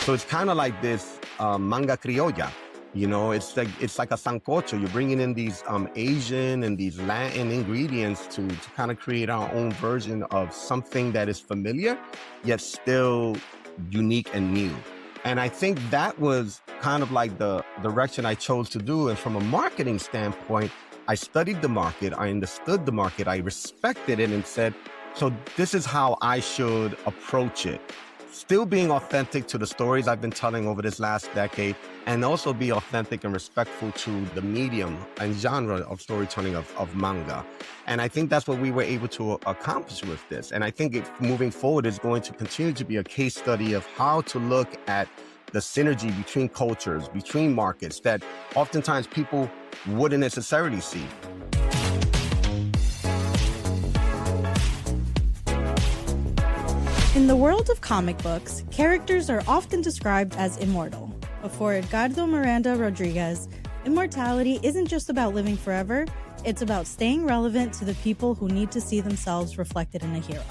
So it's kind of like this manga criolla. It's like a sancocho. You're bringing in these Asian and these Latin ingredients to kind of create our own version of something that is familiar, yet still unique and new. And I think that was kind of like the direction I chose to do. And from a marketing standpoint, I studied the market, I understood the market, I respected it and said, so this is how I should approach it. Still being authentic to the stories I've been telling over this last decade, and also be authentic and respectful to the medium and genre of storytelling of manga. And I think that's what we were able to accomplish with this. And I think moving forward is going to continue to be a case study of how to look at the synergy between cultures, between markets that oftentimes people wouldn't necessarily see. In the world of comic books, characters are often described as immortal. But for Edgardo Miranda-Rodriguez, immortality isn't just about living forever, it's about staying relevant to the people who need to see themselves reflected in a hero.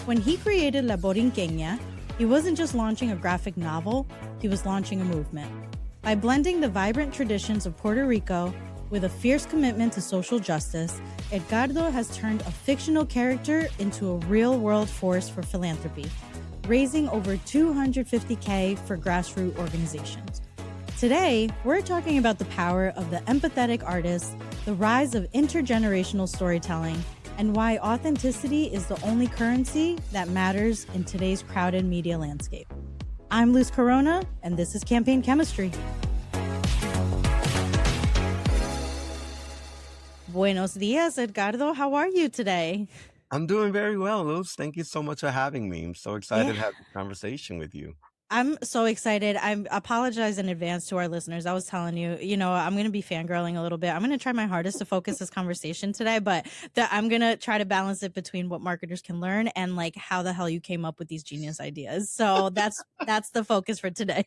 When he created La Borinqueña, he wasn't just launching a graphic novel, he was launching a movement. By blending the vibrant traditions of Puerto Rico with a fierce commitment to social justice, Edgardo has turned a fictional character into a real-world force for philanthropy, raising over $250K for grassroots organizations. Today, we're talking about the power of the empathetic artist, the rise of intergenerational storytelling, and why authenticity is the only currency that matters in today's crowded media landscape. I'm Luz Corona, and this is Campaign Chemistry. Buenos dias, Edgardo. How are you today? I'm doing very well, Luz. Thank you so much for having me. I'm so excited to have this conversation with you. I'm so excited. I apologize in advance to our listeners. I was telling you, I'm going to be fangirling a little bit. I'm going to try my hardest to focus this conversation today, but I'm going to try to balance it between what marketers can learn and like how the hell you came up with these genius ideas. So that's the focus for today.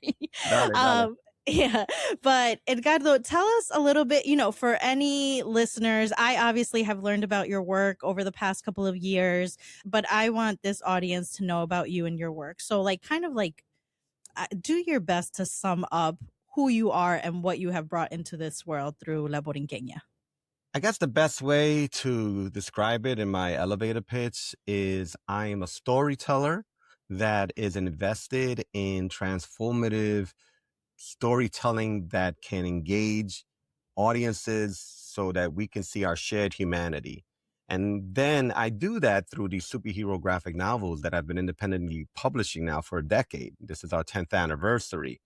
Got it. Yeah, but Edgardo, tell us a little bit, for any listeners, I obviously have learned about your work over the past couple of years, but I want this audience to know about you and your work. So do your best to sum up who you are and what you have brought into this world through La Borinqueña. I guess the best way to describe it in my elevator pitch is I am a storyteller that is invested in transformative storytelling that can engage audiences so that we can see our shared humanity. And then I do that through these superhero graphic novels that I've been independently publishing now for a decade. This is our 10th anniversary.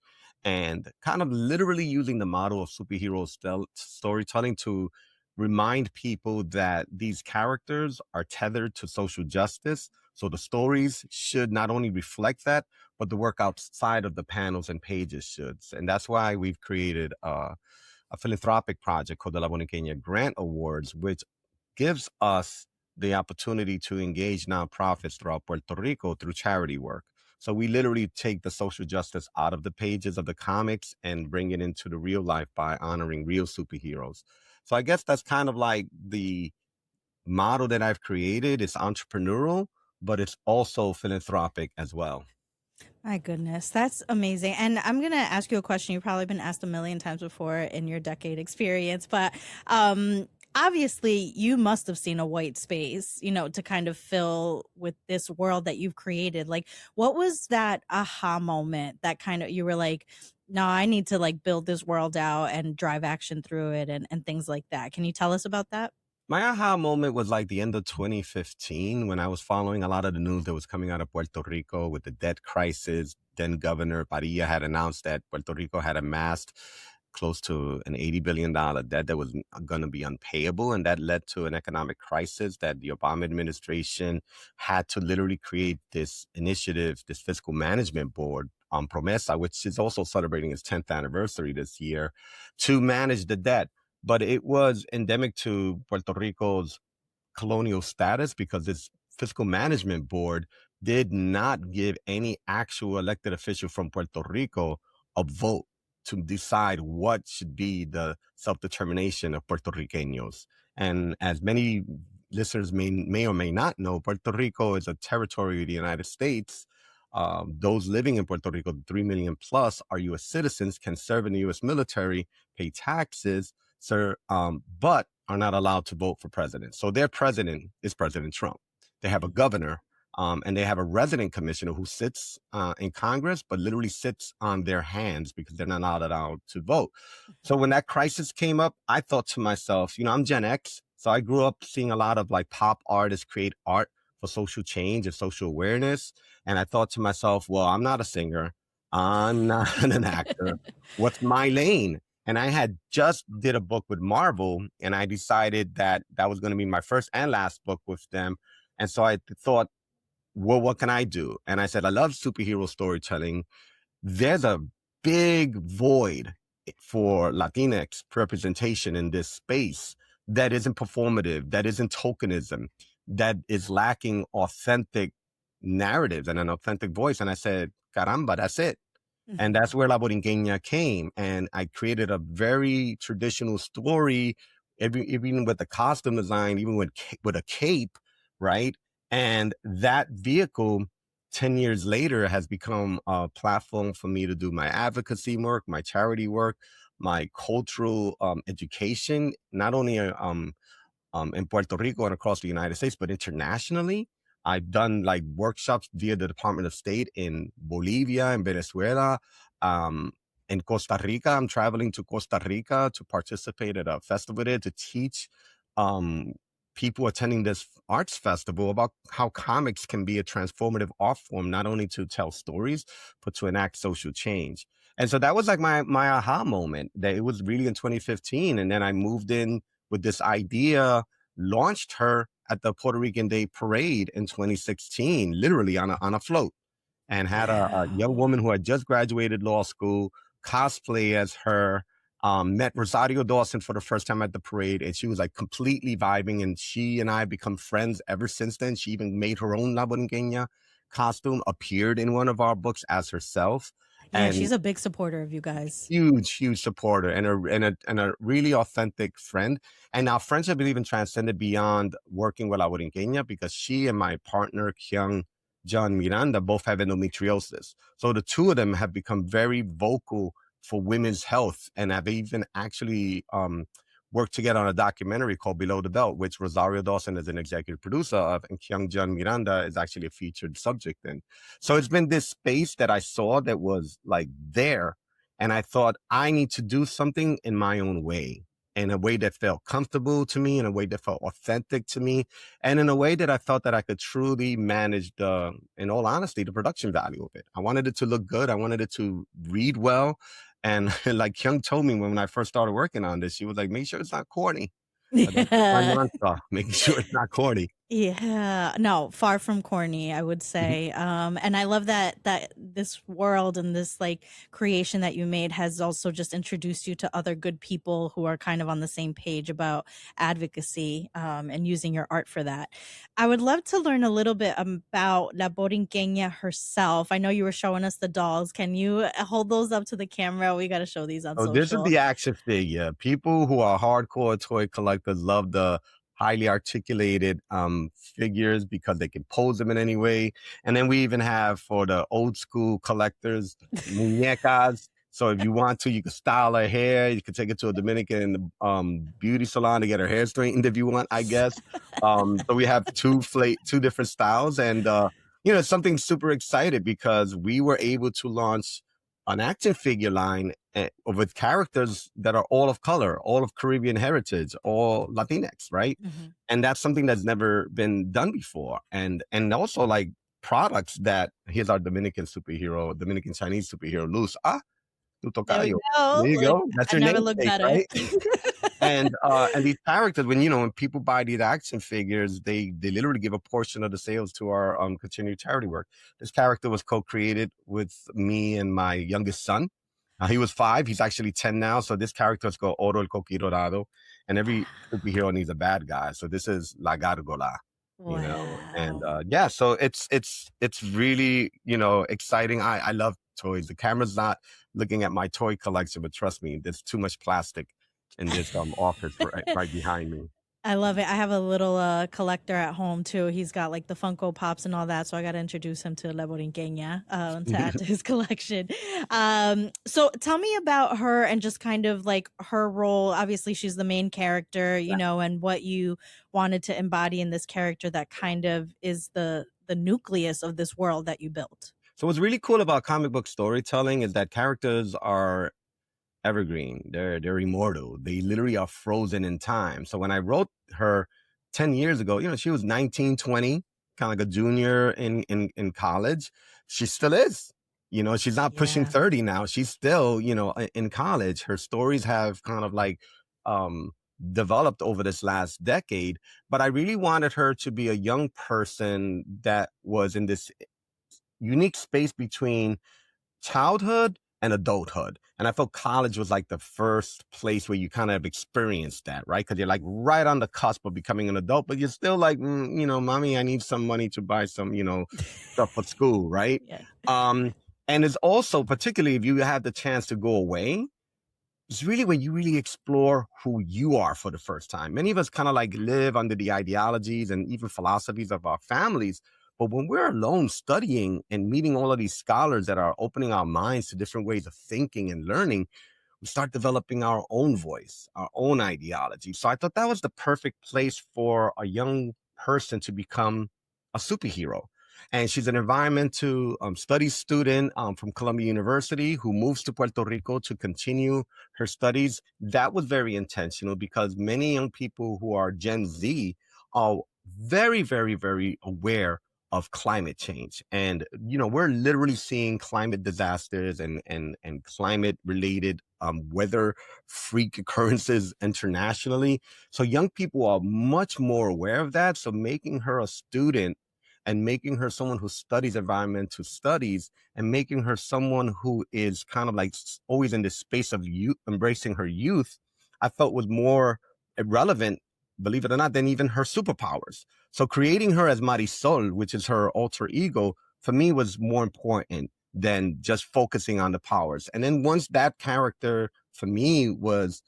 And kind of literally using the model of superhero storytelling to remind people that these characters are tethered to social justice. So the stories should not only reflect that, but the work outside of the panels and pages should. And that's why we've created a philanthropic project called the La Borinqueña Grant Awards, which gives us the opportunity to engage nonprofits throughout Puerto Rico through charity work. So we literally take the social justice out of the pages of the comics and bring it into the real life by honoring real superheroes. So I guess that's kind of like the model that I've created. It's entrepreneurial, but it's also philanthropic as well. My goodness, that's amazing. And I'm going to ask you a question you've probably been asked a million times before in your decade experience, but obviously you must have seen a white space, to kind of fill with this world that you've created. Like, what was that aha moment that kind of, you were like, no, I need to like build this world out and drive action through it and things like that. Can you tell us about that? My aha moment was like the end of 2015 when I was following a lot of the news that was coming out of Puerto Rico with the debt crisis. Then Governor Padilla had announced that Puerto Rico had amassed close to an $80 billion debt that was going to be unpayable. And that led to an economic crisis that the Obama administration had to literally create this initiative, this fiscal management board on Promesa, which is also celebrating its 10th anniversary this year, to manage the debt. But it was endemic to Puerto Rico's colonial status because this fiscal management board did not give any actual elected official from Puerto Rico a vote to decide what should be the self-determination of Puerto Ricanos. And as many listeners may or may not know, Puerto Rico is a territory of the United States those living in Puerto Rico, 3 million plus, are U.S. citizens, can serve in the U.S. military, pay taxes, sir, but are not allowed to vote for president. So their president is President Trump. They have a governor, and they have a resident commissioner who sits in Congress, but literally sits on their hands because they're not allowed to vote. So when that crisis came up, I thought to myself, I'm Gen X, so I grew up seeing a lot of like pop artists create art for social change and social awareness. And I thought to myself, well, I'm not a singer. I'm not an actor. What's my lane? And I had just did a book with Marvel, and I decided that that was going to be my first and last book with them. And so I thought, well, what can I do? And I said, I love superhero storytelling. There's a big void for Latinx representation in this space that isn't performative, that isn't tokenism, that is lacking authentic narratives and an authentic voice. And I said, caramba, that's it. And that's where La Borinqueña came. And I created a very traditional story, even with the costume design, even with a cape, right? And that vehicle, 10 years later, has become a platform for me to do my advocacy work, my charity work, my cultural education, not only in Puerto Rico and across the United States, but internationally. I've done like workshops via the Department of State in Bolivia and Venezuela. In Costa Rica, I'm traveling to Costa Rica to participate at a festival there to teach people attending this arts festival about how comics can be a transformative art form, not only to tell stories, but to enact social change. And so that was like my aha moment, that it was really in 2015. And then I moved in with this idea, launched her at the Puerto Rican Day Parade in 2016, literally on a float, and had a young woman who had just graduated law school cosplay as her, met Rosario Dawson for the first time at the parade, and she was like completely vibing, and she and I have become friends ever since then. She even made her own La Borinqueña costume, appeared in one of our books as herself. Yeah, And she's a big supporter of you guys. huge supporter and a really authentic friend. And our friendship has even transcended beyond working with La Borinqueña, because she and my partner, Kyung John Miranda, both have endometriosis. So the two of them have become very vocal for women's health, and have even actually worked together on a documentary called Below the Belt, which Rosario Dawson is an executive producer of, and Kyung John Miranda is actually a featured subject in. So it's been this space that I saw that was like there. And I thought, I need to do something in my own way, in a way that felt comfortable to me, in a way that felt authentic to me, and in a way that I felt that I could truly manage in all honesty, the production value of it. I wanted it to look good. I wanted it to read well. And like Kyung told me when I first started working on this, she was like, make sure it's not corny. That's my Yeah. mantra, making sure it's not corny. Yeah, no, far from corny, I would say. And I love that this world and this like creation that you made has also just introduced you to other good people who are kind of on the same page about advocacy, and using your art for that. I would love to learn a little bit about La Borinqueña herself. I know you were showing us the dolls. Can you hold those up to the camera? We got to show these on So this is social. the action figure. People who are hardcore toy collectors love the highly articulated figures because they can pose them in any way. And then we even have, for the old school collectors, muñecas. So if you want to, you can style her hair. You can take it to a Dominican beauty salon to get her hair straightened if you want, I guess. So we have two different styles. And, something super excited because we were able to launch an action figure line with characters that are all of color, all of Caribbean heritage, all Latinx, right? Mhm. And that's something that's never been done before. And also like products that, here's our Dominican superhero, Dominican Chinese superhero, Luz. Tu There we tocayo. go. There you Look, go. That's I your never looked namesake, better. right? And these characters, when people buy these action figures, they literally give a portion of the sales to our continued charity work. This character was co-created with me and my youngest son. He was 5. He's actually 10 now. So this character is called Oro el Coquirorado. And every superhero needs a bad guy. So this is La Gargola. And Wow. so it's really exciting. I love toys. The camera's not looking at my toy collection, but trust me, there's too much plastic in this office right behind me. I love it. I have a little collector at home too. He's got like the Funko Pops and all that, so I got to introduce him to La Borinqueña to add to his collection. So tell me about her and just kind of like her role. Obviously, she's the main character, you know, and what you wanted to embody in this character that kind of is the nucleus of this world that you built. So what's really cool about comic book storytelling is that characters are evergreen. They're immortal. They literally are frozen in time. So when I wrote her 10 years ago, she was 19, 20, kind of like a junior in college. She still is. She's not pushing Yeah. 30 now. She's still, in college. Her stories have kind of like developed over this last decade, but I really wanted her to be a young person that was in this unique space between childhood and adulthood. And I felt college was like the first place where you kind of experienced that, right? Because you're like right on the cusp of becoming an adult, but you're still like, mommy, I need some money to buy some, stuff for school, right? Yeah. And it's also, particularly if you have the chance to go away, it's really when you really explore who you are for the first time. Many of us kind of like live under the ideologies and even philosophies of our families. But when we're alone studying and meeting all of these scholars that are opening our minds to different ways of thinking and learning, we start developing our own voice, our own ideology. So I thought that was the perfect place for a young person to become a superhero. And she's an environmental studies student from Columbia University who moves to Puerto Rico to continue her studies. That was very intentional because many young people who are Gen Z are very, very, very aware of climate change. And, we're literally seeing climate disasters and climate related weather freak occurrences internationally. So young people are much more aware of that. So making her a student and making her someone who studies environmental studies and making her someone who is kind of like always in this space of youth, embracing her youth, I felt was more relevant, believe it or not, than even her superpowers. So creating her as Marisol, which is her alter ego, for me was more important than just focusing on the powers. And then once that character for me was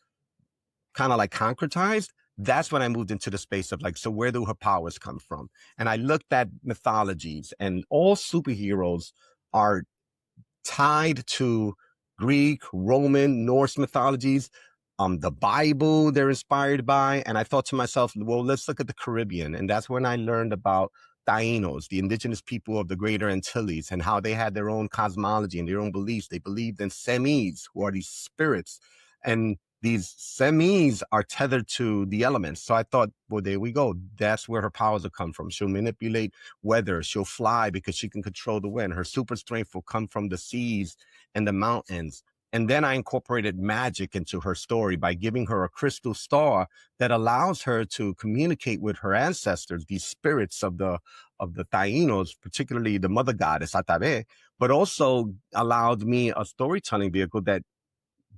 kind of like concretized, that's when I moved into the space of like, so where do her powers come from? And I looked at mythologies, and all superheroes are tied to Greek, Roman, Norse mythologies. The Bible they're inspired by. And I thought to myself, well, let's look at the Caribbean. And that's when I learned about Tainos, the indigenous people of the Greater Antilles, and how they had their own cosmology and their own beliefs. They believed in semis, who are these spirits. And these semis are tethered to the elements. So I thought, well, there we go. That's where her powers will come from. She'll manipulate weather. She'll fly because she can control the wind. Her super strength will come from the seas and the mountains. And then I incorporated magic into her story by giving her a crystal star that allows her to communicate with her ancestors, these spirits of the Tainos, particularly the mother goddess Atabe, but also allowed me a storytelling vehicle that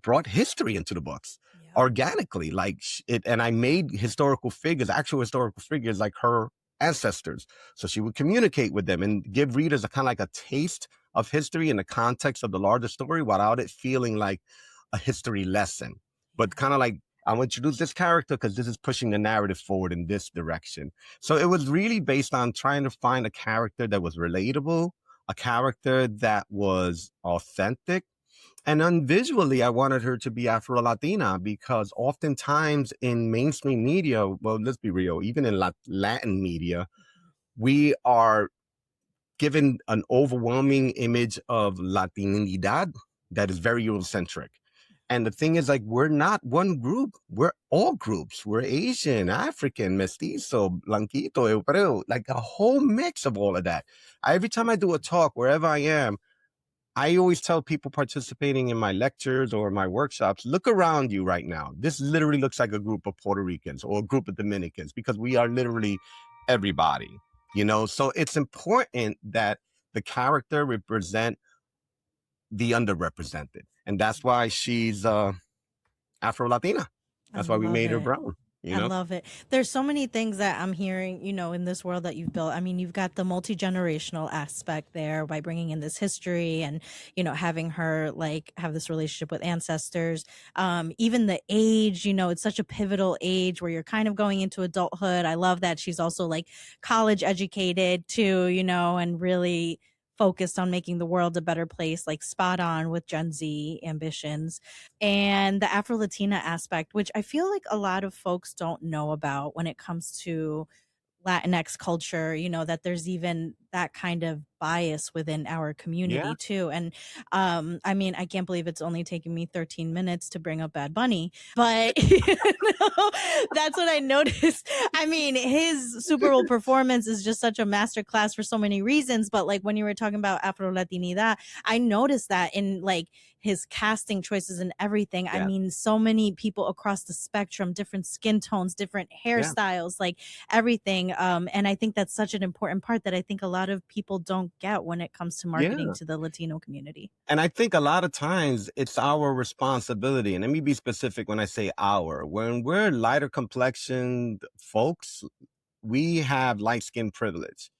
brought history into the books organically, like it. And I made actual historical figures like her ancestors. So she would communicate with them and give readers a kind of like a taste of history in the context of the larger story without it feeling like a history lesson, but kind of like, I want you to introduce this character because this is pushing the narrative forward in this direction. So it was really based on trying to find a character that was relatable, a character that was authentic. And then visually, I wanted her to be Afro-Latina because oftentimes in mainstream media, well, let's be real, even in Latin media, we are given an overwhelming image of Latinidad that is very Eurocentric. And the thing is, like, we're not one group. We're all groups. We're Asian, African, mestizo, blanquito, europeo, like a whole mix of all of that. Every time I do a talk, wherever I am, I always tell people participating in my lectures or my workshops, look around you right now. This literally looks like a group of Puerto Ricans or a group of Dominicans because we are literally everybody, So it's important that the character represent the underrepresented. And that's why she's Afro-Latina. I That's why we love made her it. brown. you I know? love it. There's so many things that I'm hearing, in this world that you've built. I mean, you've got the multi-generational aspect there by bringing in this history and, having her like have this relationship with ancestors. Even the age, it's such a pivotal age where you're kind of going into adulthood. I love that she's also like college educated too, and really focused on making the world a better place, like spot on with Gen Z ambitions and the Afro Latina aspect, which I feel like a lot of folks don't know about when it comes to Latinx culture, that there's even that kind of bias within our Yeah, community too. And I mean, I can't believe it's only taken me 13 minutes to bring up Bad Bunny, but that's what I noticed. I mean, his Super Bowl performance is just such a masterclass for so many reasons. But like when you were talking about Afro Latinidad, I noticed that in like his casting choices and everything. I yeah, mean, so many people across the spectrum, different skin tones, different yeah, hairstyles, like everything. And I think that's such an important part that I think a lot of people don't get when it comes to marketing yeah. to the Latino community. And I think a lot of times it's our responsibility. And let me be specific when I say our. When we're lighter complexioned folks, we have light skin privilege.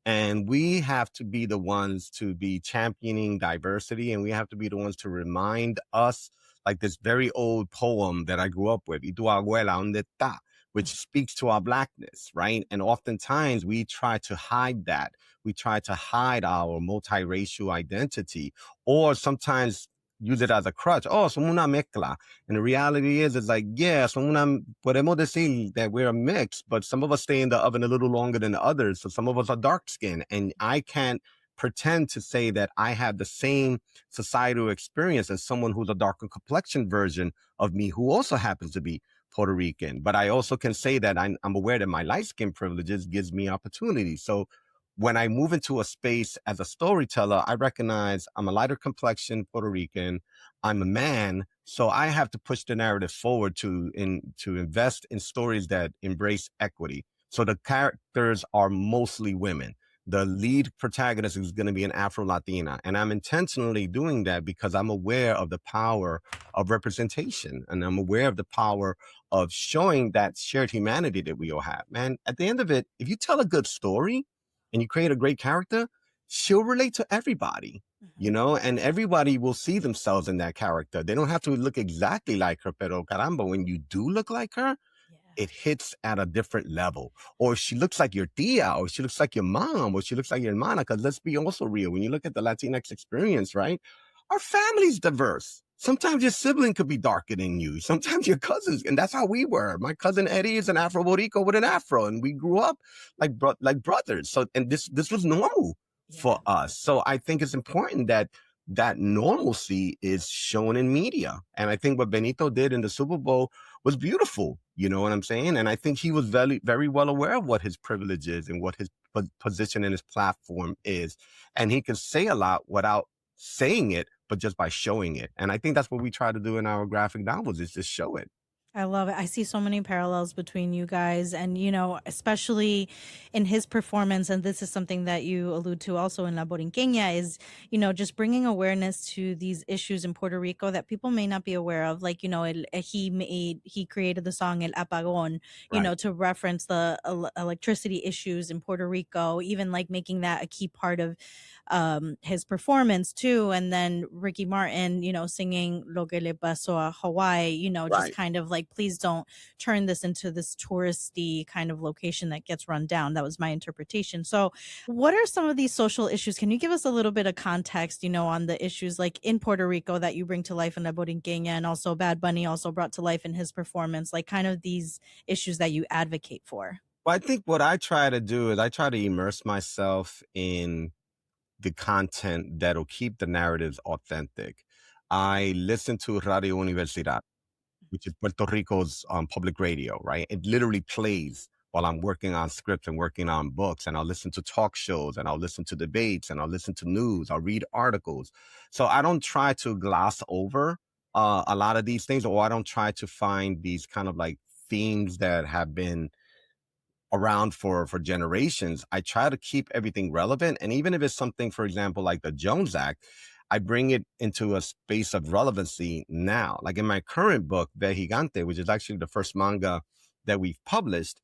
And we have to be the ones to be championing diversity. And we have to be the ones to remind us, like this very old poem that I grew up with, "Y tu abuela, ¿dónde está?" Which speaks to our blackness, right? And oftentimes we try to hide that. We try to hide our multiracial identity, or sometimes use it as a crutch. Oh, somos una mezcla. And the reality is like, yeah, podemos decir that we're a mix, but some of us stay in the oven a little longer than others. So some of us are dark skinned. And I can't pretend to say that I have the same societal experience as someone who's a darker complexion version of me who also happens to be Puerto Rican. But I also can say that I'm aware that my light skin privileges gives me opportunity. So when I move into a space as a storyteller, I recognize I'm a lighter complexion Puerto Rican. I'm a man, so I have to push the narrative forward to invest in stories that embrace equity. So the characters are mostly women. The lead protagonist is going to be an Afro Latina, and I'm intentionally doing that because I'm aware of the power of representation, and I'm aware of the power of showing that shared humanity that we all have. Man, at the end of it, if you tell a good story and you create a great character, she'll relate to everybody, Mhm. and everybody will see themselves in that character. They don't have to look exactly like her, pero caramba, when you do look like her, Yeah. it hits at a different level. Or she looks like your tia, or she looks like your mom, or she looks like your hermana. Because let's be also real. When you look at the Latinx experience, right? Our family's diverse. Sometimes your sibling could be darker than you. Sometimes your cousins, and that's how we were. My cousin Eddie is an Afro Borico with an Afro, and we grew up like brothers. So, and this was normal for Yeah. us. So I think it's important that that normalcy is shown in media. And I think what Benito did in the Super Bowl was beautiful. You know what I'm saying? And I think he was very, very well aware of what his privilege is and what his position and his platform is. And he can say a lot without saying it, but just by showing it. And I think that's what we try to do in our graphic novels is just show it. I love it. I see so many parallels between you guys and especially in his performance and this is something that you allude to also in La Borinqueña is, just bringing awareness to these issues in Puerto Rico that people may not be aware of like, he created the song El Apagón, Right. to reference the electricity issues in Puerto Rico, even like making that a key part of his performance too, and then Ricky Martin singing Lo que le pasó a Hawaii, just Right. kind of like please don't turn this into this touristy kind of location that gets run down. That was my interpretation. So what are some of these social issues? Can you give us a little bit of context on the issues like in Puerto Rico that you bring to life in La Borinqueña, and also Bad Bunny also brought to life in his performance, like kind of these issues that you advocate for? Well, I think what I try to do is I try to immerse myself in the content that'll keep the narratives authentic. I listen to Radio Universidad, which is Puerto Rico's public radio, right? It literally plays while I'm working on scripts and working on books. And I'll listen to talk shows and I'll listen to debates and I'll listen to news. I'll read articles. So I don't try to gloss over a lot of these things, or I don't try to find these kind of like themes that have been around for generations. I try to keep everything relevant, and even if it's something, for example, like the Jones Act, I bring it into a space of relevancy now. Like in my current book, Ve Gigante, which is actually the first manga that we've published,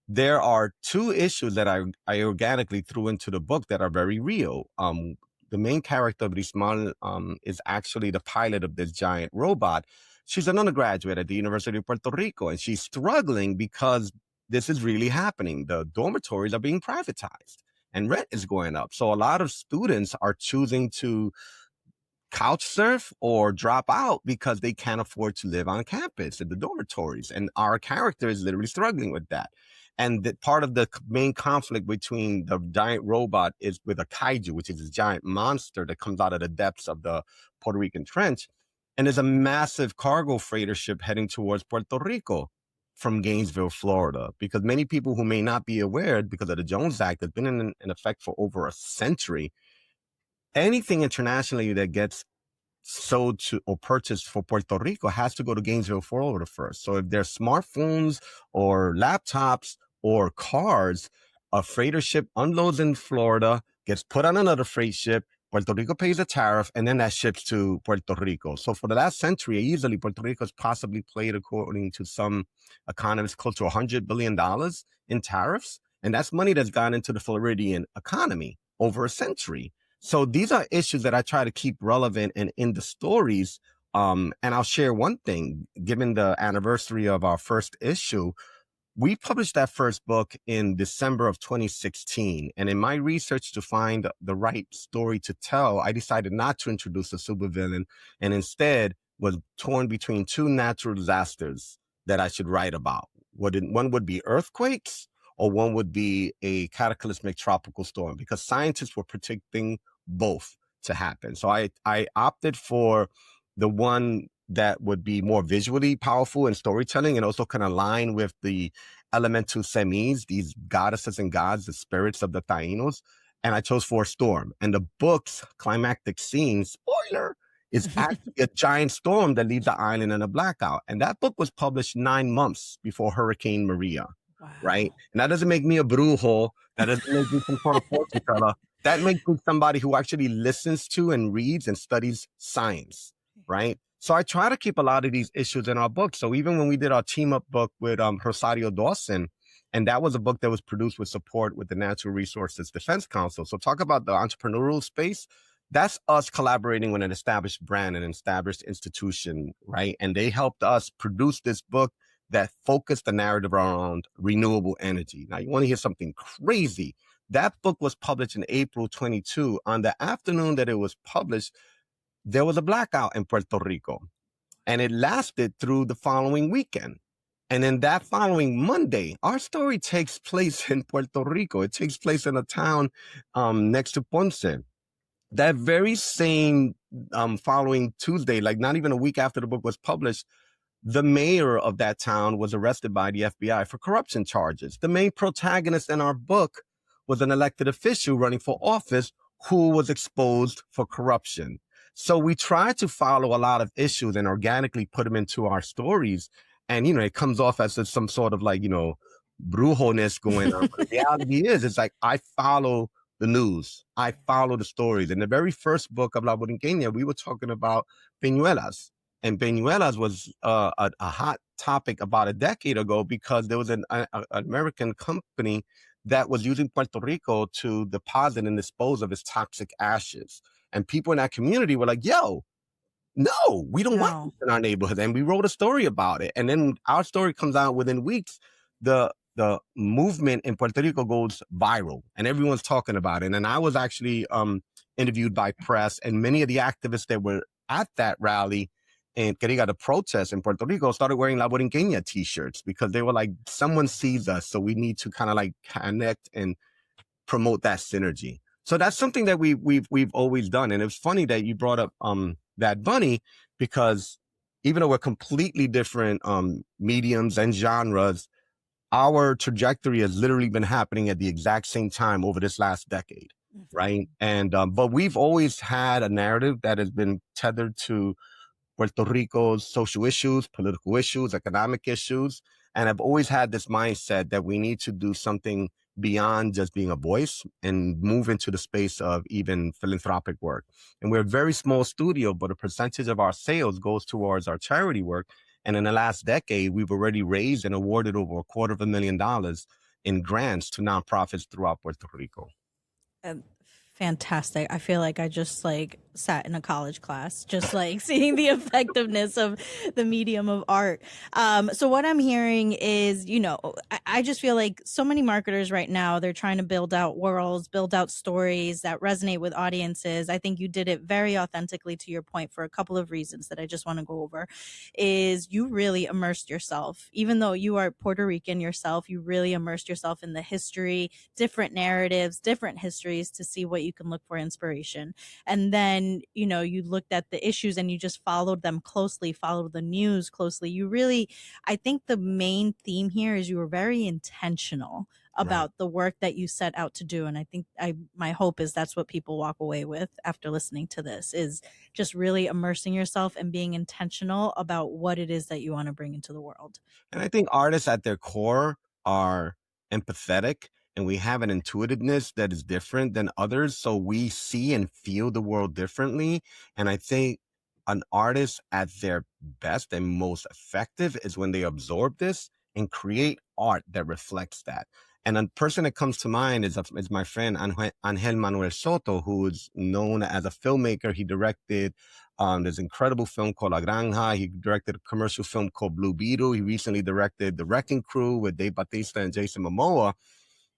there are two issues that I organically threw into the book that are very real. The main character of Rismal is actually the pilot of this giant robot. She's an undergraduate at the University of Puerto Rico, and she's struggling because this is really happening. The dormitories are being privatized and rent is going up. So a lot of students are choosing to couch surf or drop out because they can't afford to live on campus in the dormitories. And our character is literally struggling with that. And that part of the main conflict between the giant robot is with a kaiju, which is a giant monster that comes out of the depths of the Puerto Rican trench. And there's a massive cargo freighter ship heading towards Puerto Rico from Gainesville, Florida, because many people who may not be aware, because of the Jones Act, that's been in effect for over a century, anything internationally that gets sold to or purchased for Puerto Rico has to go to Gainesville, Florida first. So if there's smartphones or laptops or cars, a freighter ship unloads in Florida, gets put on another freight ship, Puerto Rico pays a tariff, and then that ships to Puerto Rico. So for the last century, easily, Puerto Rico has possibly paid, according to some economists, close to $100 billion in tariffs. And that's money that's gone into the Floridian economy over a century. So these are issues that I try to keep relevant and in the stories. And I'll share one thing, given the anniversary of our first issue. We published that first book in December of 2016. And in my research to find the right story to tell, I decided not to introduce a supervillain and instead was torn between two natural disasters that I should write about. One would be earthquakes, or one would be a cataclysmic tropical storm, because scientists were predicting both to happen. So I opted for the one that would be more visually powerful in storytelling and also can align with the elemental semis, these goddesses and gods, the spirits of the Tainos. And I chose for a storm. And the book's climactic scene, spoiler, is actually a giant storm that leaves the island in a blackout. And that book was published 9 months before Hurricane Maria. Wow. Right? And that doesn't make me a brujo. That doesn't make me some sort of fortune teller. That makes me somebody who actually listens to and reads and studies science, right? So I try to keep a lot of these issues in our book. So even when we did our team up book with Rosario Dawson, and that was a book that was produced with support with the Natural Resources Defense Council. So talk about the entrepreneurial space. That's us collaborating with an established brand, an established institution, right? And they helped us produce this book that focused the narrative around renewable energy. Now, you want to hear something crazy. That book was published in April 22. On the afternoon that it was published, there was a blackout in Puerto Rico, and it lasted through the following weekend. And then that following Monday, our story takes place in Puerto Rico. It takes place in a town next to Ponce. That very same following Tuesday, like not even a week after the book was published, the mayor of that town was arrested by the FBI for corruption charges. The main protagonist in our book was an elected official running for office who was exposed for corruption. So we try to follow a lot of issues and organically put them into our stories. And, you know, it comes off as some sort of like, you know, brujo-ness going on. But the reality is, it's like I follow the news. I follow the stories. In the very first book of La Borinqueña, we were talking about peñuelas. And peñuelas was a hot topic about a decade ago because there was an American company that was using Puerto Rico to deposit and dispose of its toxic ashes. And people in that community were like, yo, no, we don't want this in our neighborhood. And we wrote a story about it. And then our story comes out within weeks. The movement in Puerto Rico goes viral and everyone's talking about it. And I was actually interviewed by press, and many of the activists that were at that rally and Querida, the protest in Puerto Rico, started wearing La Borinqueña t-shirts because they were like, someone sees us, so we need to kind of like connect and promote that synergy. So that's something that we've always done. And it's funny that you brought up that bunny, because even though we're completely different mediums and genres, our trajectory has literally been happening at the exact same time over this last decade, right? And but we've always had a narrative that has been tethered to Puerto Rico's social issues, political issues, economic issues. And I've always had this mindset that we need to do something beyond just being a voice and move into the space of even philanthropic work. And we're a very small studio, but a percentage of our sales goes towards our charity work. And in the last decade, we've already raised and awarded over $250,000 in grants to nonprofits throughout Puerto Rico. Um, Fantastic. I feel like I just like sat in a college class, just like seeing the effectiveness of the medium of art. So what I'm hearing is, I just feel like so many marketers right now, they're trying to build out worlds, build out stories that resonate with audiences. I think you did it very authentically, to your point, for a couple of reasons that I just want to go over. Is you really immersed yourself, even though you are Puerto Rican yourself, you really immersed yourself in the history, different narratives, different histories, to see what you can look for inspiration. And then, you looked at the issues and you just followed them closely, followed the news closely. You really, I think the main theme here is you were very intentional Right. about the work that you set out to do. And I think my hope is that's what people walk away with after listening to this, is just really immersing yourself and being intentional about what it is that you want to bring into the world. And I think artists at their core are empathetic, and we have an intuitiveness that is different than others. So we see and feel the world differently. And I think an artist at their best and most effective is when they absorb this and create art that reflects that. And a person that comes to mind is my friend Angel Manuel Soto, who is known as a filmmaker. He directed this incredible film called La Granja. He directed a commercial film called Blue Beetle. He recently directed The Wrecking Crew with Dave Bautista and Jason Momoa.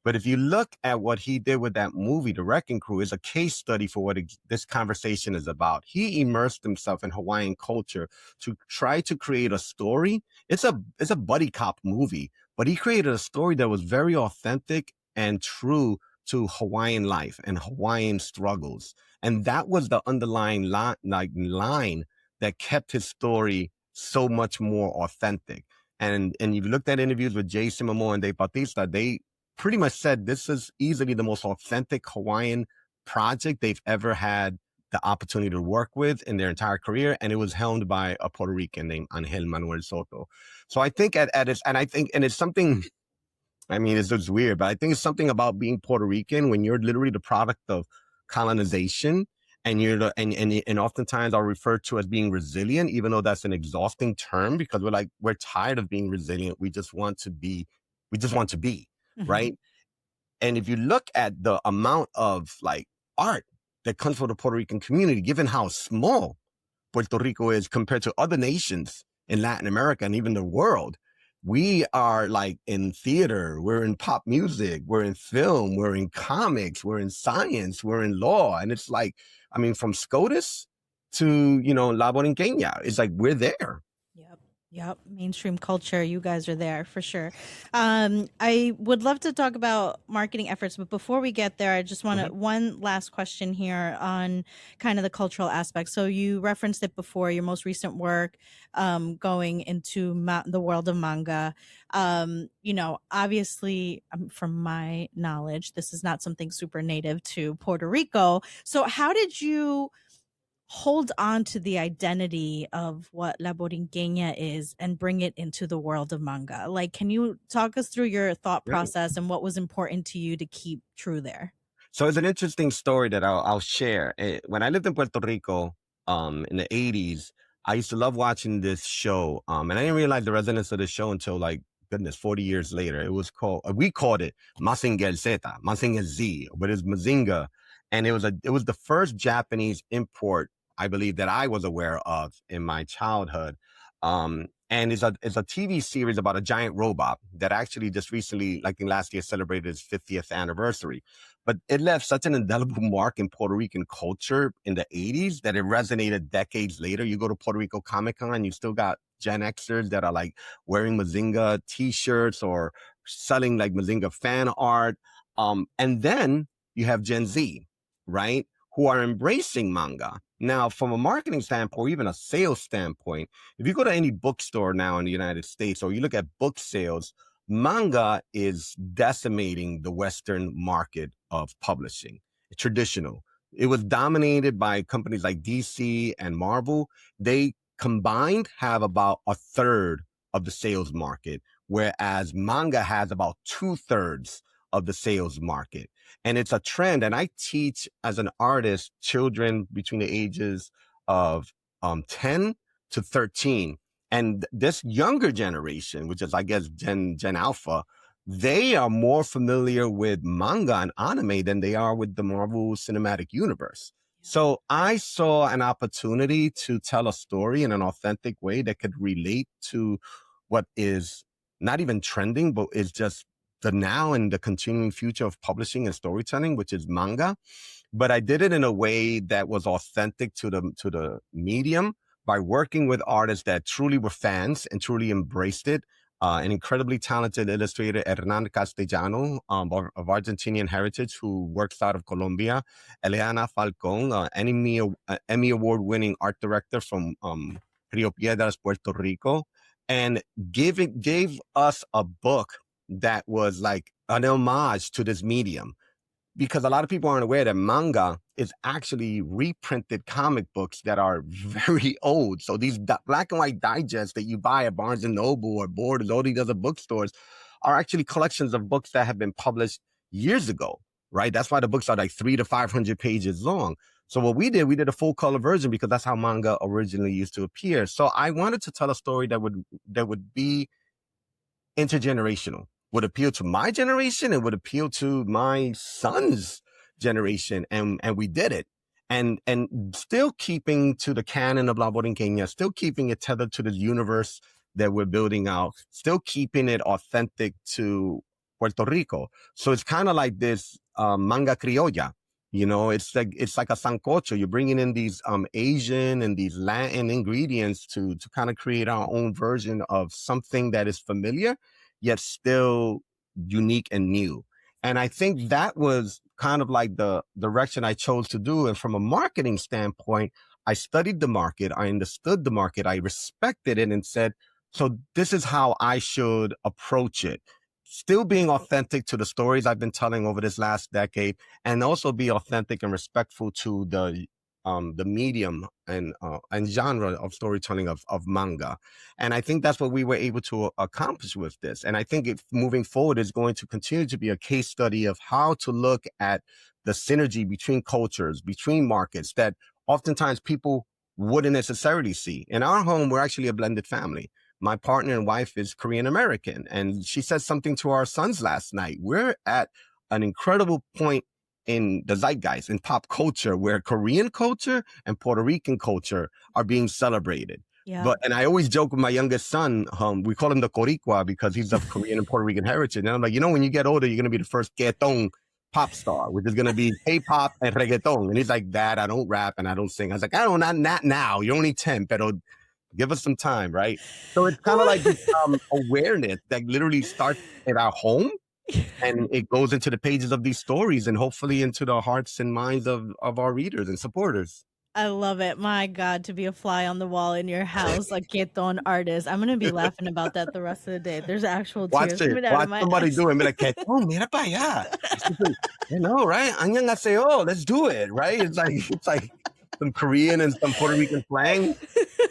But if you look at what he did with that movie, The Wrecking Crew, is a case study for what this conversation is about. He immersed himself in Hawaiian culture to try to create a story. It's a buddy cop movie, but he created a story that was very authentic and true to Hawaiian life and Hawaiian struggles. And that was the underlying line that kept his story so much more authentic. And you've looked at interviews with Jason Momoa and Dave Bautista, they pretty much said this is easily the most authentic Hawaiian project they've ever had the opportunity to work with in their entire career. And it was helmed by a Puerto Rican named Angel Manuel Soto. So I think at its, and I think, and it's something, I mean, it's just weird, but I think it's something about being Puerto Rican when you're literally the product of colonization, and and oftentimes are referred to as being resilient, even though that's an exhausting term, because we're tired of being resilient. We just want to be, Mhm. right? And if you look at the amount of like art that comes from the Puerto Rican community, given how small Puerto Rico is compared to other nations in Latin America and even the world, we are like in theater, we're in pop music, we're in film, we're in comics, we're in science, we're in law. And it's like, I mean, from SCOTUS to, La Borinqueña, it's like we're there. Yep. Yep. Mainstream culture. You guys are there for sure. I would love to talk about marketing efforts, but before we get there, I just want to, Mhm. one last question here on kind of the cultural aspect. So you referenced it before, your most recent work, going into the world of manga. Obviously, from my knowledge, this is not something super native to Puerto Rico. So how did you hold on to the identity of what La Borinqueña is and bring it into the world of manga? Like, can you talk us through your thought Right. process and what was important to you to keep true there? So it's an interesting story that I'll share. When I lived in Puerto Rico, in the 80s, I used to love watching this show. And I didn't realize the resonance of the show until like, goodness, 40 years later. It was we called it Mazinger Z, Mazinger Z, but it's Mazinga. And it was the first Japanese import, I believe, that I was aware of in my childhood. And it's a TV series about a giant robot that actually just recently, like in last year, celebrated its 50th anniversary. But it left such an indelible mark in Puerto Rican culture in the 80s that it resonated decades later. You go to Puerto Rico Comic Con, you still got Gen Xers that are like wearing Mazinga t-shirts or selling like Mazinga fan art. And then you have Gen Z, right? Who are embracing manga. Now, from a marketing standpoint, or even a sales standpoint, if you go to any bookstore now in the United States, or you look at book sales, manga is decimating the Western market of publishing. Traditional. It was dominated by companies like DC and Marvel. They combined have about a third of the sales market, whereas manga has about 2/3 of the sales market. And it's a trend. And I teach as an artist children between the ages of 10 to 13. And this younger generation, which is, I guess, Gen Alpha, they are more familiar with manga and anime than they are with the Marvel Cinematic Universe. So I saw an opportunity to tell a story in an authentic way that could relate to what is not even trending, but is just the now and the continuing future of publishing and storytelling, which is manga. But I did it in a way that was authentic to the medium by working with artists that truly were fans and truly embraced it. An incredibly talented illustrator, Hernan Castellano, of Argentinian heritage, who works out of Colombia. Eliana Falcon, Emmy Award-winning art director from Rio Piedras, Puerto Rico, and gave us a book that was like an homage to this medium, because a lot of people aren't aware that manga is actually reprinted comic books that are very old. So these black and white digests that you buy at Barnes and Noble or Borders, all these other bookstores, are actually collections of books that have been published years ago, right? That's why the books are like 300 to 500 pages long. So what we did a full color version, because that's how manga originally used to appear. So I wanted to tell a story that would be intergenerational, would appeal to my generation and would appeal to my son's generation. And we did it. And still keeping to the canon of La Borinqueña, still keeping it tethered to the universe that we're building out, still keeping it authentic to Puerto Rico. So it's kind of like this manga criolla. You know, it's like a sancocho. You're bringing in these Asian and these Latin ingredients to kind of create our own version of something that is familiar, yet still unique and new. And I think that was kind of like the direction I chose to do. And from a marketing standpoint, I studied the market, I understood the market, I respected it, and said, so this is how I should approach it. Still being authentic to the stories I've been telling over this last decade, and also be authentic and respectful to the medium and genre of storytelling of manga. And I think that's what we were able to accomplish with this. And I think moving forward is going to continue to be a case study of how to look at the synergy between cultures, between markets, that oftentimes people wouldn't necessarily see. In our home, we're actually a blended family. My partner and wife is Korean American, and she said something to our sons last night. We're at an incredible point in the zeitgeist, in pop culture, where Korean culture and Puerto Rican culture are being celebrated. Yeah. And I always joke with my youngest son, we call him the Coricua because he's of Korean and Puerto Rican heritage. And I'm like, when you get older, you're going to be the first Quetón pop star, which is going to be K-pop and reggaeton. And he's like, Dad, I don't rap and I don't sing. I was like, I don't, not now. You're only 10, pero give us some time, right? So it's kind of like this awareness that literally starts at our home, and it goes into the pages of these stories and hopefully into the hearts and minds of our readers and supporters. I love it. My God, to be a fly on the wall in your house, a Quetón artist. I'm going to be laughing about that the rest of the day. There's actual tears coming out of my eyes. Watch somebody do it. Be like, Quetón, mira para allá. You know, right? Annyeonghaseyo, let's do it, right? It's like some Korean and some Puerto Rican slang.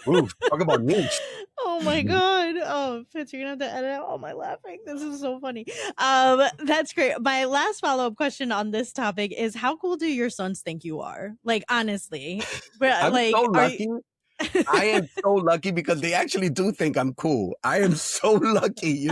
Ooh, talk about niche. Oh my God. Oh, Fitz, you're going to have to edit out all my laughing. This is so funny. That's great. My last follow-up question on this topic is, how cool do your sons think you are? Like, honestly. I'm so lucky. I am so lucky because they actually do think I'm cool. I am so lucky,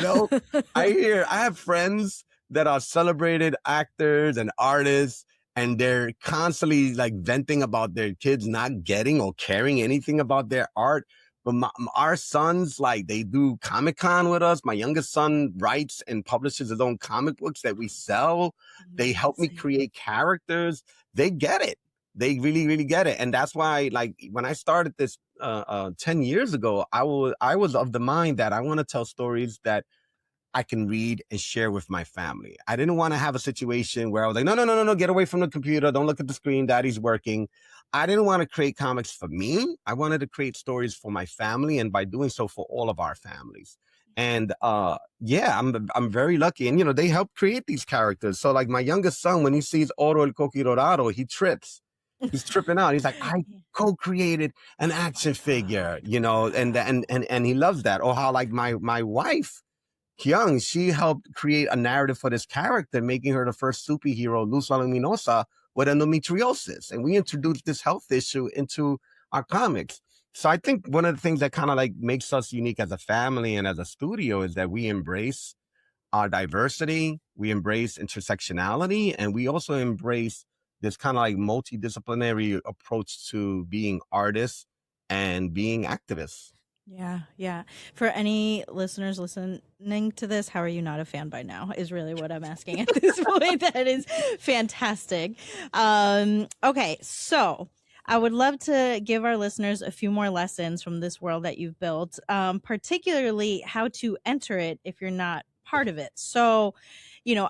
I have friends that are celebrated actors and artists, and they're constantly like venting about their kids not getting or caring anything about their art. But our sons, like, they do Comic-Con with us. My youngest son writes and publishes his own comic books that we sell. They help me create characters. They get it. They really, really get it. And that's why, like, when I started this 10 years ago, I was of the mind that I want to tell stories that I can read and share with my family. I didn't want to have a situation where I was like, no, get away from the computer. Don't look at the screen. Daddy's working. I didn't want to create comics for me. I wanted to create stories for my family, and by doing so, for all of our families. And I'm very lucky. And, they help create these characters. So like my youngest son, when he sees Oro el Coquirorado, he trips. He's tripping out. He's like, I co-created an action figure, and he loves that. Or how like my wife, Kyung, she helped create a narrative for this character, making her the first superhero, Luz Luminosa, with endometriosis. And we introduced this health issue into our comics. So I think one of the things that kind of like makes us unique as a family and as a studio is that we embrace our diversity, we embrace intersectionality, and we also embrace this kind of like multidisciplinary approach to being artists and being activists. Yeah, yeah. For any listeners listening to this, how are you not a fan by now? Is really what I'm asking at this point. That is fantastic. Okay, so I would love to give our listeners a few more lessons from this world that you've built, particularly how to enter it if you're not part of it. So,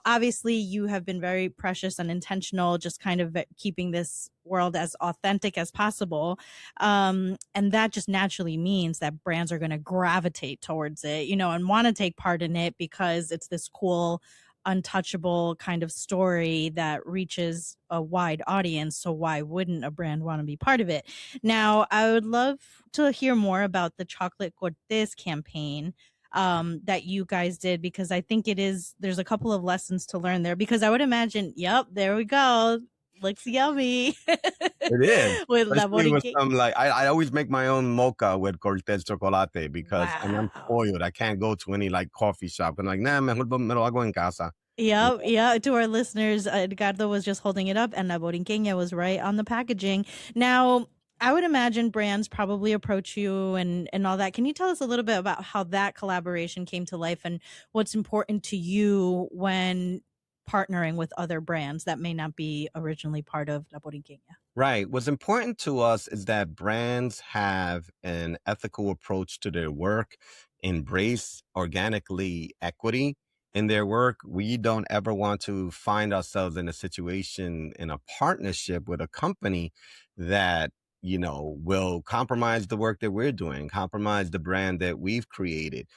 obviously you have been very precious and intentional, just kind of keeping this world as authentic as possible. And that just naturally means that brands are going to gravitate towards it, and want to take part in it because it's this cool, untouchable kind of story that reaches a wide audience. So why wouldn't a brand want to be part of it? Now, I would love to hear more about the Chocolate Cortez campaign that you guys did, because I think there's a couple of lessons to learn there, because I would imagine, yep, there we go. Looks yummy. It is. With La Especially with Borinqueña. some like I always make my own mocha with Cortez chocolate because and I'm Wow. spoiled. I can't go to any like coffee shop. I'm like, nah, mejor me lo hago en casa. You Yep, yeah. To our listeners, Edgardo was just holding it up, and La Borinqueña was right on the packaging. Now, I would imagine brands probably approach you and all that. Can you tell us a little bit about how that collaboration came to life and what's important to you when partnering with other brands that may not be originally part of La Borinqueña? Right. What's important to us is that brands have an ethical approach to their work, embrace organically equity in their work. We don't ever want to find ourselves in a situation in a partnership with a company that, will compromise the work that we're doing, compromise the brand that we've created.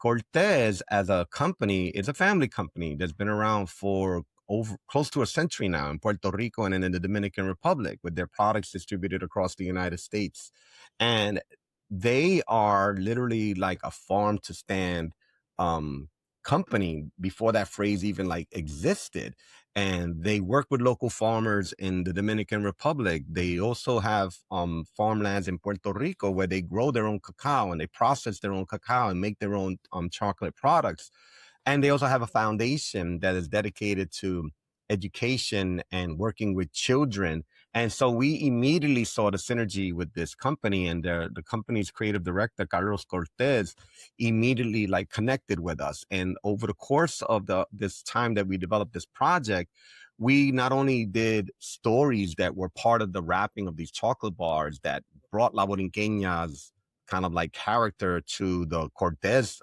Cortez as a company is a family company that's been around for over close to a century now in Puerto Rico and in the Dominican Republic with their products distributed across the United States. And they are literally like a farm to stand um, company before that phrase even like existed. And they work with local farmers in the Dominican Republic. They also have farmlands in Puerto Rico where they grow their own cacao and they process their own cacao and make their own chocolate products. And they also have a foundation that is dedicated to education and working with children. And so we immediately saw the synergy with this company, and the company's creative director, Carlos Cortez, immediately like connected with us. And over the course of this time that we developed this project, we not only did stories that were part of the wrapping of these chocolate bars that brought La Borinqueña's kind of like character to the Cortez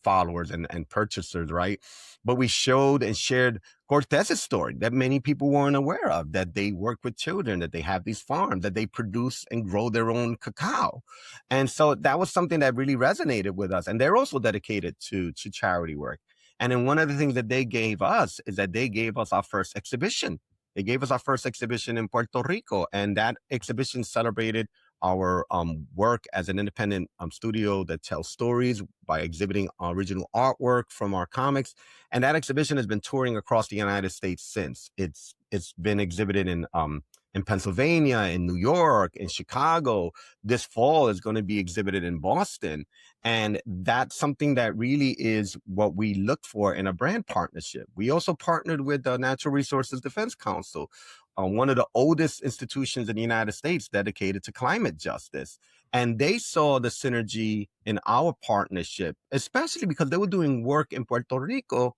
followers and purchasers, right? But we showed and shared Cortez's story that many people weren't aware of, that they work with children, that they have these farms, that they produce and grow their own cacao. And so that was something that really resonated with us. And they're also dedicated to charity work. And then one of the things that they gave us is that they gave us our first exhibition. They gave us our first exhibition in Puerto Rico, and that exhibition celebrated our work as an independent studio that tells stories by exhibiting original artwork from our comics. And that exhibition has been touring across the United States since. It's been exhibited in Pennsylvania, in New York, in Chicago. This fall is going to be exhibited in Boston. And that's something that really is what we look for in a brand partnership. We also partnered with the Natural Resources Defense Council, one of the oldest institutions in the United States dedicated to climate justice. And they saw the synergy in our partnership, especially because they were doing work in Puerto Rico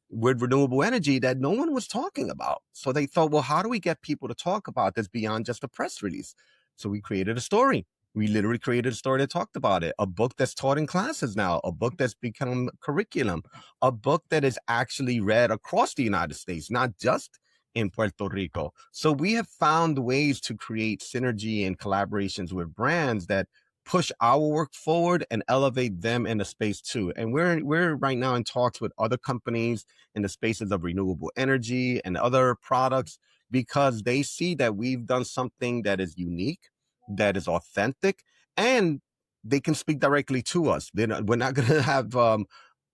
with renewable energy that no one was talking about. So they thought, well, how do we get people to talk about this beyond just a press release? So we created a story. We literally created a story that talked about it, a book that's taught in classes now, a book that's become curriculum, a book that is actually read across the United States, not just in Puerto Rico. So we have found ways to create synergy and collaborations with brands that push our work forward and elevate them in the space too. And we're right now in talks with other companies in the spaces of renewable energy and other products, because they see that we've done something that is unique, that is authentic, and they can speak directly to us. We're not going to have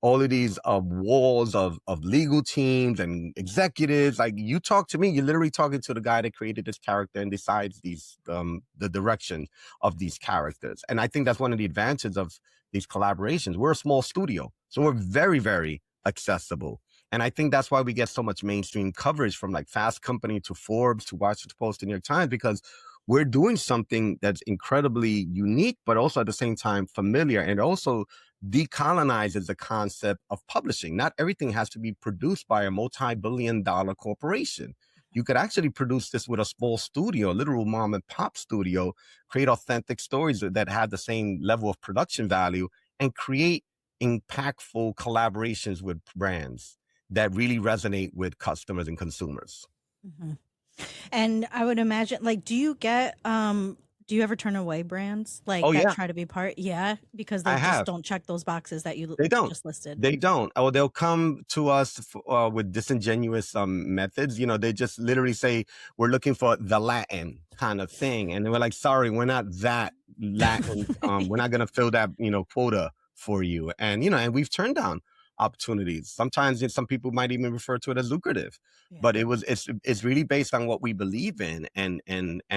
all of these walls of legal teams and executives. Like, you talk to me, you're literally talking to the guy that created this character and decides the direction of these characters. And I think that's one of the advantages of these collaborations. We're a small studio, so we're very, very accessible. And I think that's why we get so much mainstream coverage, from like Fast Company to Forbes to Washington Post to New York Times, because we're doing something that's incredibly unique, but also at the same time familiar, and also decolonizes the concept of publishing. Not everything has to be produced by a multi-billion-dollar corporation. You could actually produce this with a small studio, a literal mom and pop studio, create authentic stories that have the same level of production value, and create impactful collaborations with brands that really resonate with customers and consumers. Mhm. And I would imagine, like, do you ever turn away brands like Oh that yeah, try to be part? Yeah, because they I just have. don't check those boxes that you They don't. just listed. They don't. Or they'll come to us with disingenuous methods. They just literally say, "We're looking for the Latin kind of thing," and we're like, "Sorry, we're not that Latin. We're not going to fill that quota for you." And and we've turned down opportunities. Sometimes some people might even refer to it as lucrative, Yeah. but it's really based on what we believe in, and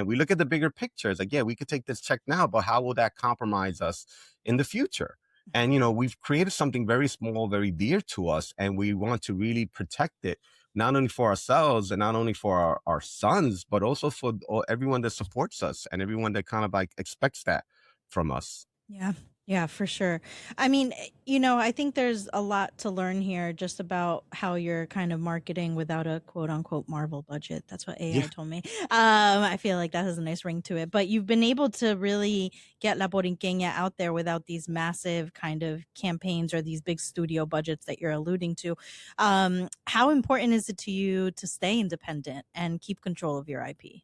we look at the bigger pictures. Like, yeah, we could take this check now, but how will that compromise us in the future? And we've created something very small, very dear to us, and we want to really protect it, not only for ourselves and not only for our sons, but also for everyone that supports us and everyone that kind of like expects that from us. Yeah. Yeah, for sure. I mean, I think there's a lot to learn here just about how you're kind of marketing without a quote unquote Marvel budget. That's what AI Yeah. told me. I feel like that has a nice ring to it. But you've been able to really get La Borinqueña out there without these massive kind of campaigns or these big studio budgets that you're alluding to. How important is it to you to stay independent and keep control of your IP?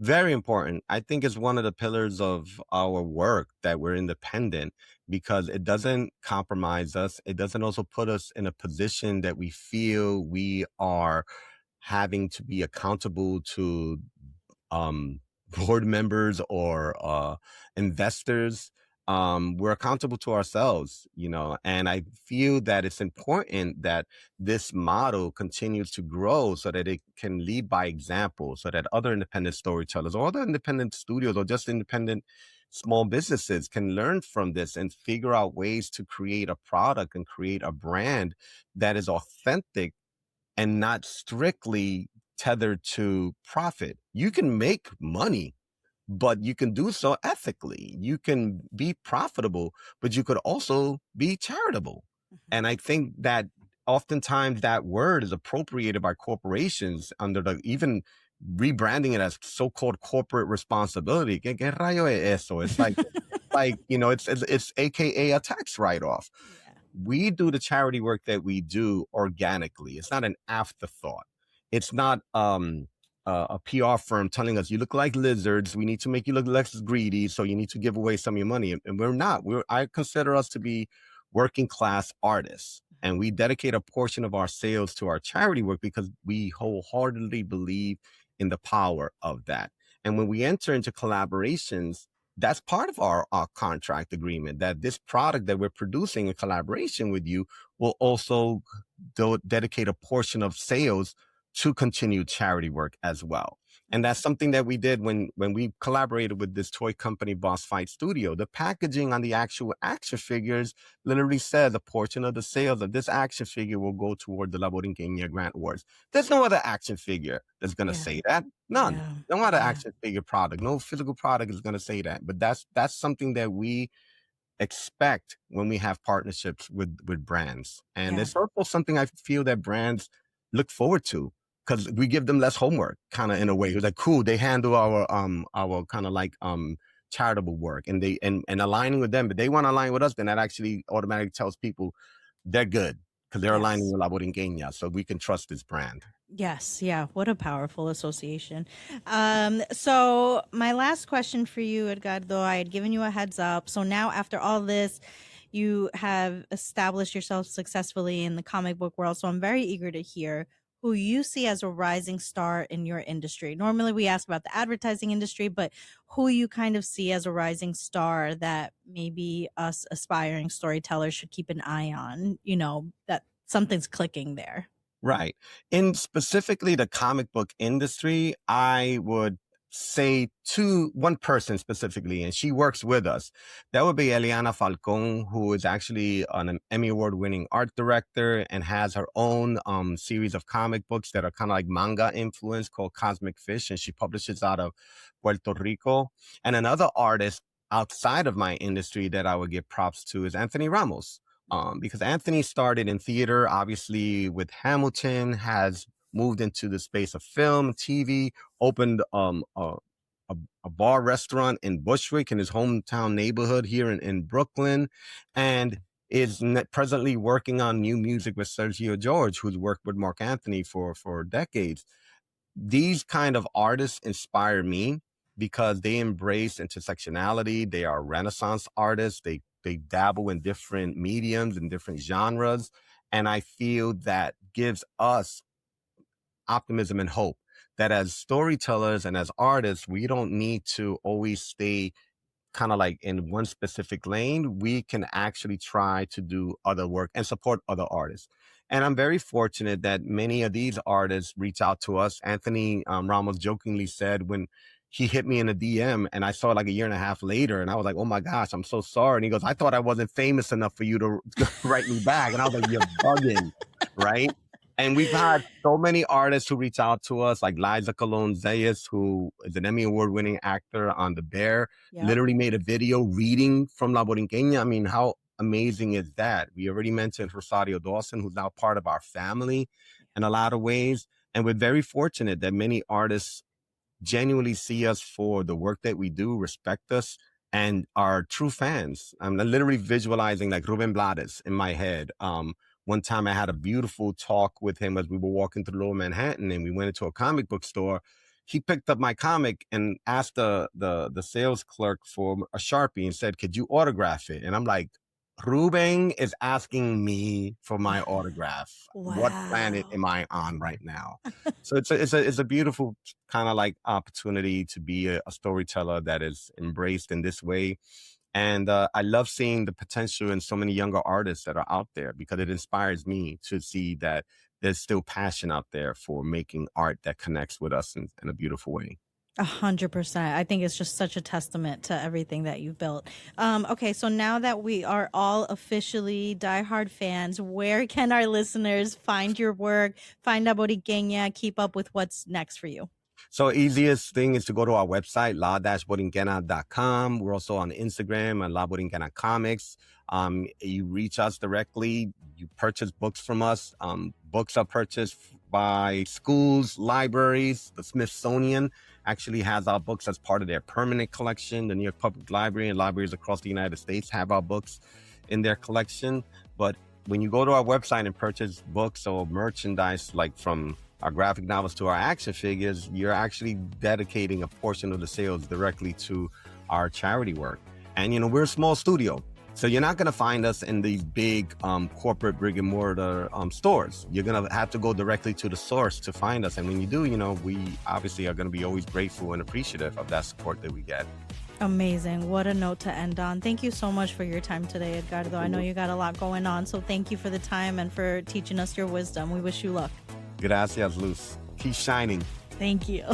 Very important. I think it's one of the pillars of our work that we're independent, because it doesn't compromise us. It doesn't also put us in a position that we feel we are having to be accountable to um, board members or investors. We're accountable to ourselves, and I feel that it's important that this model continues to grow so that it can lead by example, so that other independent storytellers or other independent studios or just independent small businesses can learn from this and figure out ways to create a product and create a brand that is authentic and not strictly tethered to profit. You can make money, but you can do so ethically. You can be profitable, but you could also be charitable. Mhm. And I think that oftentimes that word is appropriated by corporations under the even rebranding it as so-called corporate responsibility. ¿Qué rayo es eso? It's like it's AKA a tax write-off. Yeah. We do the charity work that we do organically. It's not an afterthought. It's not a PR firm telling us, you look like lizards, we need to make you look less greedy, so you need to give away some of your money. And we're not. I consider us to be working class artists, and we dedicate a portion of our sales to our charity work because we wholeheartedly believe in the power of that. And when we enter into collaborations, that's part of our contract agreement, that this product that we're producing in collaboration with you will also dedicate a portion of sales to continue charity work as well. And that's something that we did when we collaborated with this toy company, Boss Fight Studio. The packaging on the actual action figures literally says a portion of the sales of this action figure will go toward the La Borinqueña Grant Awards. There's no other action figure that's going to Yeah. say that. None. Yeah. No other Yeah. action figure product, no physical product is going to say that. But that's something that we expect when we have partnerships with brands. And Yeah. it's also something I feel that brands look forward to, because we give them less homework, kind of, in a way. It was like, cool, they handle our kind of like charitable work, and they and aligning with them, but they want to align with us, then that actually automatically tells people they're good because they're aligning Yes. with La Borinqueña, so we can trust this brand. Yes, yeah, what a powerful association. So my last question for you, Edgardo, I had given you a heads up. So now after all this, you have established yourself successfully in the comic book world. So I'm very eager to hear, who you see as a rising star in your industry. Normally we ask about the advertising industry, but who you kind of see as a rising star that maybe us aspiring storytellers should keep an eye on, that something's clicking there. Right. In specifically the comic book industry, I would say one person specifically, and she works with us. That would be Eliana Falcon, who is actually an Emmy Award winning art director and has her own series of comic books that are kind of like manga influence called Cosmic Fish. And she publishes out of Puerto Rico. And another artist outside of my industry that I would give props to is Anthony Ramos. Because Anthony started in theater, obviously with Hamilton, has moved into the space of film, TV, opened a bar restaurant in Bushwick in his hometown neighborhood here in Brooklyn, and is presently working on new music with Sergio George, who's worked with Mark Anthony for decades. These kind of artists inspire me because they embrace intersectionality. They are Renaissance artists. They dabble in different mediums and different genres. And I feel that gives us optimism and hope that as storytellers and as artists, we don't need to always stay kind of like in one specific lane. We can actually try to do other work and support other artists. And I'm very fortunate that many of these artists reach out to us. Anthony Ramos jokingly said when he hit me in a DM and I saw it like a year and a half later and I was like, oh my gosh, I'm so sorry. And he goes, I thought I wasn't famous enough for you to write me back. And I was like, you're bugging, right? And we've had so many artists who reach out to us, like Liza Colon Zayas, who is an Emmy Award winning actor on The Bear, literally made a video reading from La Borinqueña. I mean, how amazing is that? We already mentioned Rosario Dawson, who's now part of our family in a lot of ways. And we're very fortunate that many artists genuinely see us for the work that we do, respect us, and are true fans. I'm literally visualizing like Ruben Blades in my head. One time I had a beautiful talk with him as we were walking through Lower Manhattan and we went into a comic book store. He picked up my comic and asked the sales clerk for a Sharpie and said, could you autograph it? And I'm like, Ruben is asking me for my autograph. Wow. What planet am I on right now? So it's a beautiful kind of like opportunity to be a storyteller that is embraced in this way. And I love seeing the potential in so many younger artists that are out there because it inspires me to see that there's still passion out there for making art that connects with us in a beautiful way. 100%. I think it's just such a testament to everything that you've built. Okay, so now that we are all officially diehard fans, where can our listeners find your work, find La Borinqueña, keep up with what's next for you? So easiest thing is to go to our website, la-borinquena.com. We're also on Instagram and La Borinquena Comics. You reach us directly. You purchase books from us. Books are purchased by schools, libraries. The Smithsonian actually has our books as part of their permanent collection. The New York Public Library and libraries across the United States have our books in their collection. But when you go to our website and purchase books or merchandise, like from our graphic novels to our action figures, you're actually dedicating a portion of the sales directly to our charity work. And, we're a small studio. So you're not going to find us in these big corporate brick and mortar stores. You're going to have to go directly to the source to find us. And when you do, we obviously are going to be always grateful and appreciative of that support that we get. Amazing. What a note to end on. Thank you so much for your time today, Edgardo. I know you got a lot going on, so thank you for the time and for teaching us your wisdom. We wish you luck. Gracias, Luz. Keep shining. Thank you.